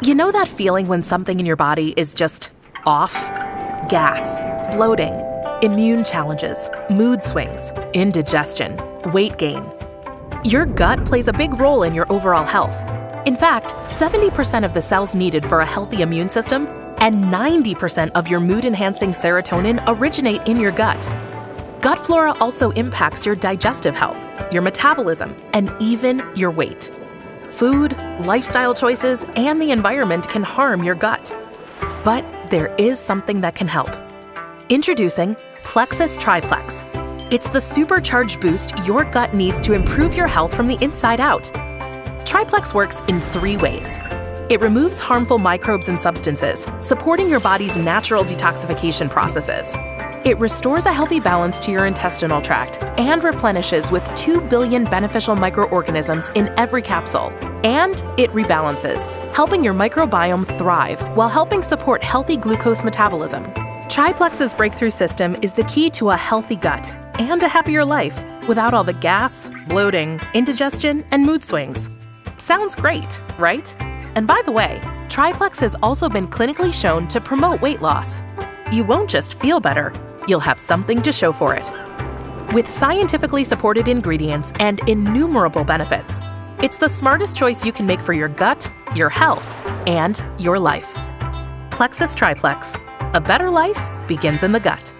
You know that feeling when something in your body is just off? Gas, bloating, immune challenges, mood swings, indigestion, weight gain. Your gut plays a big role in your overall health. In fact, 70% of the cells needed for a healthy immune system and 90% of your mood-enhancing serotonin originate in your gut. Gut flora also impacts your digestive health, your metabolism, and even your weight. Food, lifestyle choices, and the environment can harm your gut. But there is something that can help. Introducing Plexus TriPlex. It's the supercharged boost your gut needs to improve your health from the inside out. TriPlex works in 3 ways. It removes harmful microbes and substances, supporting your body's natural detoxification processes. It restores a healthy balance to your intestinal tract and replenishes with 2 billion beneficial microorganisms in every capsule. And it rebalances, helping your microbiome thrive while helping support healthy glucose metabolism. TriPlex's breakthrough system is the key to a healthy gut and a happier life without all the gas, bloating, indigestion, and mood swings. Sounds great, right? And by the way, TriPlex has also been clinically shown to promote weight loss. You won't just feel better, you'll have something to show for it. With scientifically supported ingredients and innumerable benefits, it's the smartest choice you can make for your gut, your health, and your life. Plexus TriPlex. A better life begins in the gut.